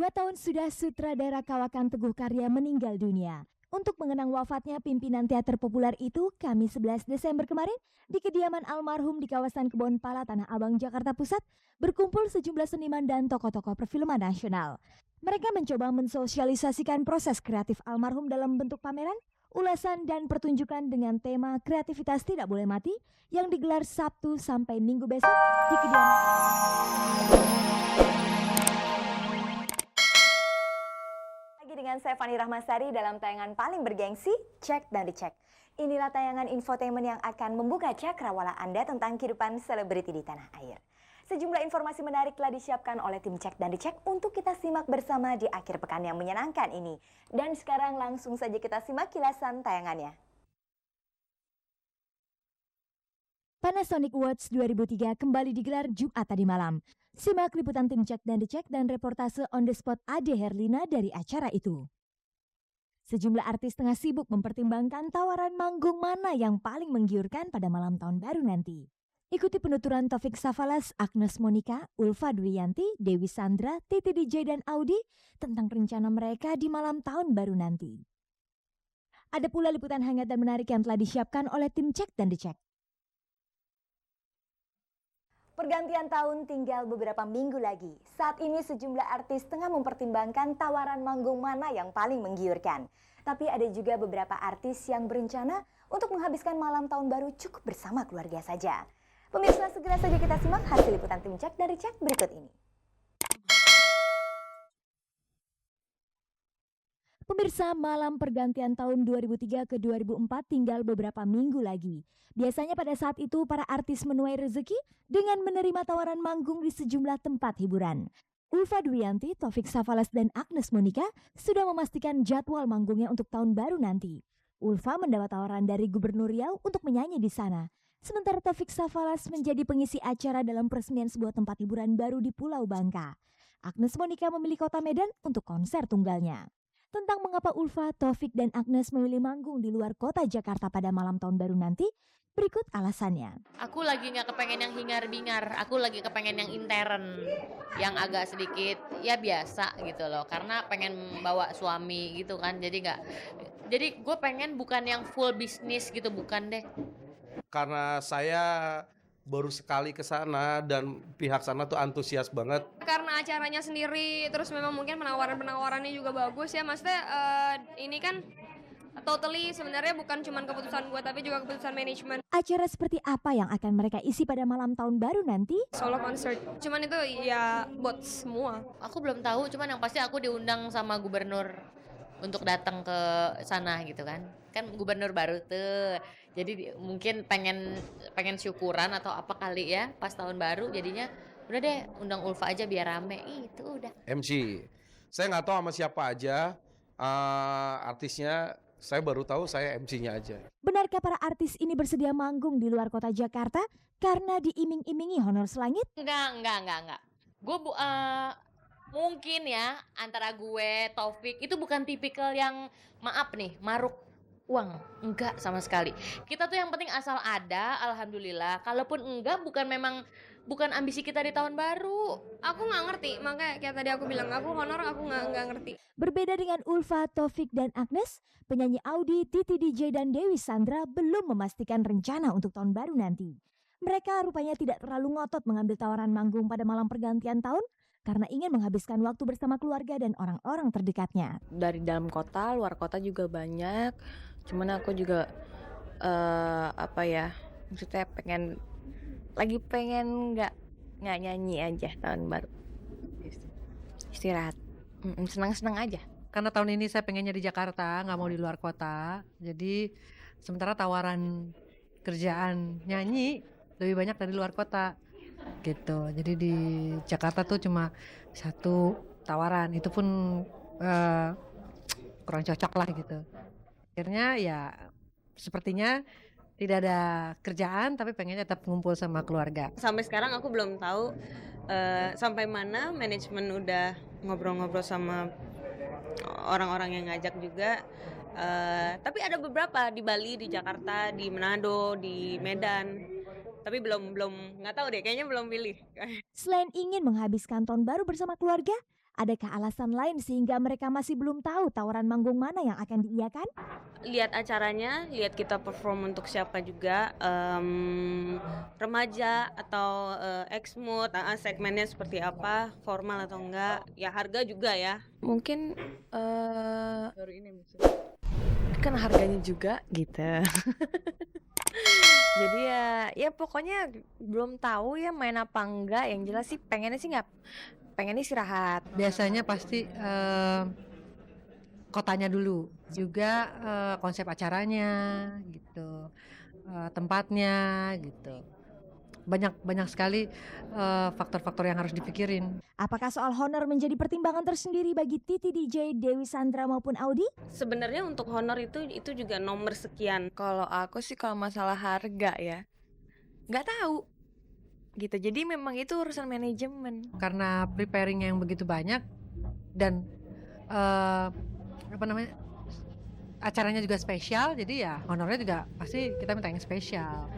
2 tahun sudah sutradara kawakan Teguh Karya meninggal dunia. Untuk mengenang wafatnya pimpinan teater populer itu, Kamis 11 Desember kemarin, di kediaman almarhum di kawasan Kebon Pala, Tanah Abang, Jakarta Pusat, berkumpul sejumlah seniman dan tokoh-tokoh perfilman nasional. Mereka mencoba mensosialisasikan proses kreatif almarhum dalam bentuk pameran, ulasan dan pertunjukan dengan tema kreativitas tidak boleh mati yang digelar Sabtu sampai Minggu besok di kediaman. Dengan saya Fani Rahmasari dalam tayangan paling bergengsi, Cek dan Dicek. Inilah tayangan infotainment yang akan membuka cakrawala Anda tentang kehidupan selebriti di tanah air. Sejumlah informasi menarik telah disiapkan oleh tim Cek dan Dicek untuk kita simak bersama di akhir pekan yang menyenangkan ini. Dan sekarang langsung saja kita simak kilasan tayangannya. Panasonic Awards 2003 kembali digelar Jumat tadi malam. Simak liputan tim Cek dan Dicek dan reportase on the spot Ade Herlina dari acara itu. Sejumlah artis tengah sibuk mempertimbangkan tawaran manggung mana yang paling menggiurkan pada malam tahun baru nanti. Ikuti penuturan Taufik Safalas, Agnes Monica, Ulfa Dwiyanti, Dewi Sandra, Titi DJ dan Audi tentang rencana mereka di malam tahun baru nanti. Ada pula liputan hangat dan menarik yang telah disiapkan oleh tim Cek dan Dicek. Pergantian tahun tinggal beberapa minggu lagi. Saat ini sejumlah artis tengah mempertimbangkan tawaran manggung mana yang paling menggiurkan. Tapi ada juga beberapa artis yang berencana untuk menghabiskan malam tahun baru cukup bersama keluarga saja. Pemirsa, segera saja kita simak hasil liputan tim Cek dari Cek berikut ini. Pemirsa, malam pergantian tahun 2003 ke 2004 tinggal beberapa minggu lagi. Biasanya pada saat itu para artis menuai rezeki dengan menerima tawaran manggung di sejumlah tempat hiburan. Ulfa Dwiyanti, Taufik Safalas dan Agnes Monica sudah memastikan jadwal manggungnya untuk tahun baru nanti. Ulfa mendapat tawaran dari Gubernur Riau untuk menyanyi di sana. Sementara Taufik Safalas menjadi pengisi acara dalam peresmian sebuah tempat hiburan baru di Pulau Bangka. Agnes Monica memilih kota Medan untuk konser tunggalnya. Tentang mengapa Ulfa, Taufik, dan Agnes memilih manggung di luar kota Jakarta pada malam tahun baru nanti, berikut alasannya. Aku lagi gak kepengen yang hingar-bingar, aku lagi kepengen yang intern, yang agak sedikit ya biasa gitu loh. Karena pengen bawa suami gitu kan, jadi gue pengen bukan yang full bisnis gitu, bukan deh. Karena saya baru sekali ke sana dan pihak sana tuh antusias banget. Karena acaranya sendiri, terus memang mungkin penawarannya juga bagus ya. Maksudnya ini kan totally sebenarnya bukan cuma keputusan gue tapi juga keputusan manajemen. Acara seperti apa yang akan mereka isi pada malam tahun baru nanti? Solo concert, cuman itu ya buat semua. Aku belum tahu, cuman yang pasti aku diundang sama gubernur untuk datang ke sana gitu kan. Kan gubernur baru tuh. Jadi mungkin pengen syukuran atau apa kali ya pas tahun baru, jadinya udah deh undang Ulfa aja biar rame. Itu udah. MC, saya nggak tahu sama siapa aja artisnya, saya baru tahu saya MC-nya aja. Benarkah para artis ini bersedia manggung di luar kota Jakarta karena diiming-imingi honor selangit? Enggak. Gue mungkin ya antara gue, Taufik itu bukan tipikal yang maaf nih maruk uang, enggak sama sekali. Kita tuh yang penting asal ada, alhamdulillah. Kalaupun enggak, bukan ambisi kita di tahun baru. Aku nggak ngerti, makanya kayak tadi aku bilang aku honor aku nggak ngerti. Berbeda dengan Ulfa, Taufik, dan Agnes, penyanyi Audi, Titi DJ, dan Dewi Sandra belum memastikan rencana untuk tahun baru nanti. Mereka rupanya tidak terlalu ngotot mengambil tawaran manggung pada malam pergantian tahun karena ingin menghabiskan waktu bersama keluarga dan orang-orang terdekatnya. Dari dalam kota, luar kota juga banyak. Cuman aku juga maksudnya pengen nggak nyanyi aja tahun baru, istirahat, senang aja. Karena tahun ini saya pengennya di Jakarta, nggak mau di luar kota. Jadi sementara tawaran kerjaan nyanyi lebih banyak dari luar kota gitu. Jadi di Jakarta tuh cuma satu tawaran, itu pun kurang cocok lah gitu. Akhirnya ya sepertinya tidak ada kerjaan tapi pengennya tetap ngumpul sama keluarga. Sampai sekarang aku belum tahu sampai mana manajemen udah ngobrol-ngobrol sama orang-orang yang ngajak juga. Tapi ada beberapa di Bali, di Jakarta, di Manado, di Medan. Tapi belum nggak tahu deh, kayaknya belum pilih. Selain ingin menghabiskan tahun baru bersama keluarga, Adakah alasan lain sehingga mereka masih belum tahu tawaran manggung mana yang akan diiyakan? Lihat acaranya, lihat kita perform untuk siapa juga, remaja atau ex-mood, segmennya seperti apa, formal atau enggak, ya harga juga ya. Mungkin kan harganya juga gitu. Jadi ya pokoknya belum tahu ya main apa enggak. Yang jelas sih pengennya istirahat. Biasanya pasti kotanya dulu, juga konsep acaranya gitu, tempatnya gitu. Banyak sekali faktor-faktor yang harus dipikirin. Apakah soal honor menjadi pertimbangan tersendiri bagi Titi DJ, Dewi Sandra maupun Audi? Sebenarnya untuk honor itu juga nomor sekian. Kalau aku sih kalau masalah harga ya nggak tahu gitu. Jadi memang itu urusan manajemen. Karena preparing yang begitu banyak dan acaranya juga spesial, jadi ya honornya juga pasti kita minta yang spesial.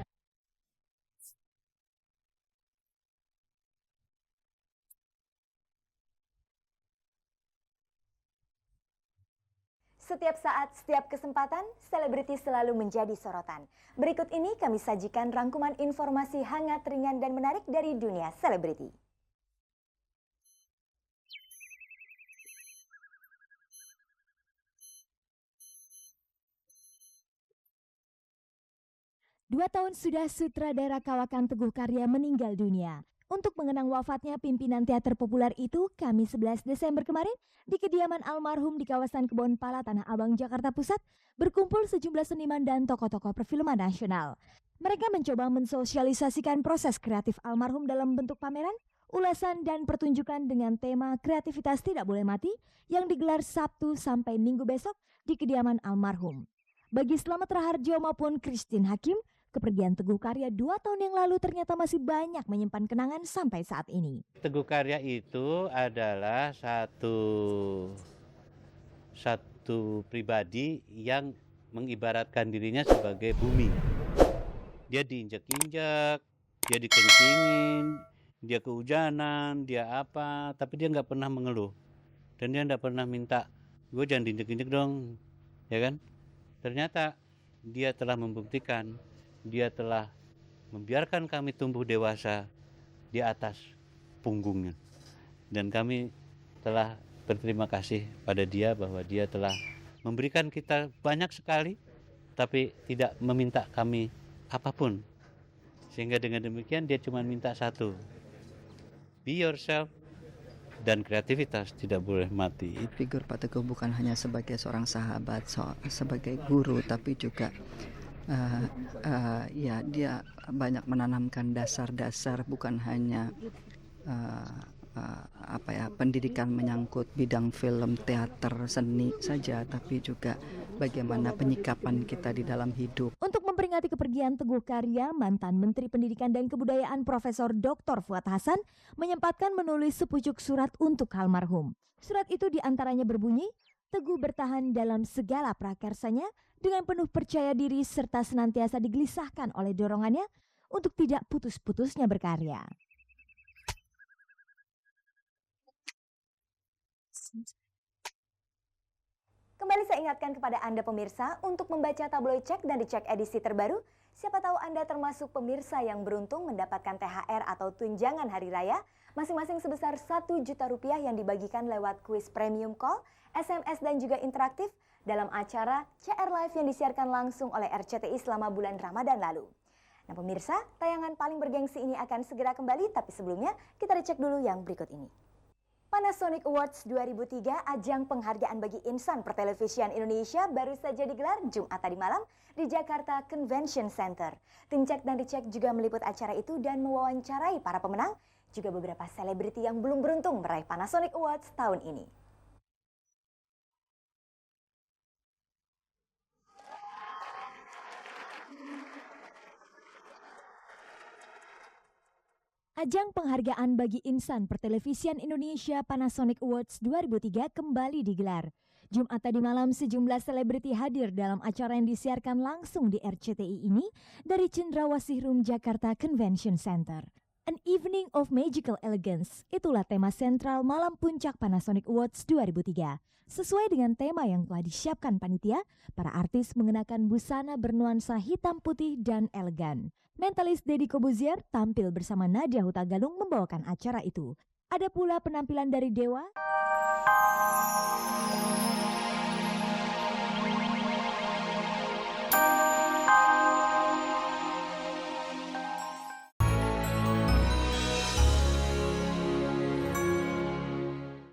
Setiap saat, setiap kesempatan, selebriti selalu menjadi sorotan. Berikut ini kami sajikan rangkuman informasi hangat, ringan, dan menarik dari dunia selebriti. Dua tahun sudah sutradara kawakan Teguh Karya meninggal dunia. Untuk mengenang wafatnya pimpinan teater populer itu, Kamis 11 Desember kemarin, di kediaman almarhum di kawasan Kebon Pala, Tanah Abang, Jakarta Pusat, berkumpul sejumlah seniman dan tokoh-tokoh perfilman nasional. Mereka mencoba mensosialisasikan proses kreatif almarhum dalam bentuk pameran, ulasan, dan pertunjukan dengan tema kreativitas tidak boleh mati yang digelar Sabtu sampai Minggu besok di kediaman almarhum. Bagi Slamet Raharjo maupun Christine Hakim, kepergian Teguh Karya 2 tahun yang lalu ternyata masih banyak menyimpan kenangan sampai saat ini. Teguh Karya itu adalah satu pribadi yang mengibaratkan dirinya sebagai bumi. Dia diinjak-injak, dia dikencingin, dia kehujanan, dia apa, tapi dia nggak pernah mengeluh. Dan dia nggak pernah minta, gue jangan diinjak-injak dong, ya kan? Ternyata dia telah membuktikan, dia telah membiarkan kami tumbuh dewasa di atas punggungnya. Dan kami telah berterima kasih pada dia bahwa dia telah memberikan kita banyak sekali, tapi tidak meminta kami apapun. Sehingga dengan demikian dia cuma minta satu, be yourself, dan kreativitas tidak boleh mati. Figur Pak Teguh bukan hanya sebagai seorang sahabat, sebagai guru, tapi juga ya dia banyak menanamkan dasar-dasar, bukan hanya pendidikan menyangkut bidang film, teater, seni saja, tapi juga bagaimana penyikapan kita di dalam hidup. Untuk memperingati kepergian Teguh Karya, mantan Menteri Pendidikan dan Kebudayaan Profesor Dr. Fuad Hasan menyempatkan menulis sepucuk surat untuk almarhum. Surat itu diantaranya berbunyi, Teguh bertahan dalam segala prakarsanya dengan penuh percaya diri serta senantiasa digelisahkan oleh dorongannya untuk tidak putus-putusnya berkarya. Kembali saya ingatkan kepada Anda pemirsa untuk membaca tabloid Cek dan dicek edisi terbaru. Siapa tahu Anda termasuk pemirsa yang beruntung mendapatkan THR atau tunjangan hari raya masing-masing sebesar Rp1.000.000 yang dibagikan lewat kuis premium call, SMS dan juga interaktif dalam acara CR Live yang disiarkan langsung oleh RCTI selama bulan Ramadan lalu. Nah pemirsa, tayangan paling bergengsi ini akan segera kembali, tapi sebelumnya kita dicek dulu yang berikut ini. Panasonic Awards 2003, ajang penghargaan bagi insan pertelevisian Indonesia, baru saja digelar Jumat tadi malam di Jakarta Convention Center. Tim Cek dan Dicek juga meliput acara itu dan mewawancarai para pemenang, juga beberapa selebriti yang belum beruntung meraih Panasonic Awards tahun ini. Ajang penghargaan bagi insan pertelevisian Indonesia Panasonic Awards 2003 kembali digelar. Jumat tadi malam sejumlah selebriti hadir dalam acara yang disiarkan langsung di RCTI ini dari Cendrawasih Room Jakarta Convention Center. An Evening of Magical Elegance, itulah tema sentral malam puncak Panasonic Awards 2003. Sesuai dengan tema yang telah disiapkan panitia, para artis mengenakan busana bernuansa hitam putih dan elegan. Mentalis Deddy Corbuzier tampil bersama Nadya Hutagalung membawakan acara itu. Ada pula penampilan dari Dewa,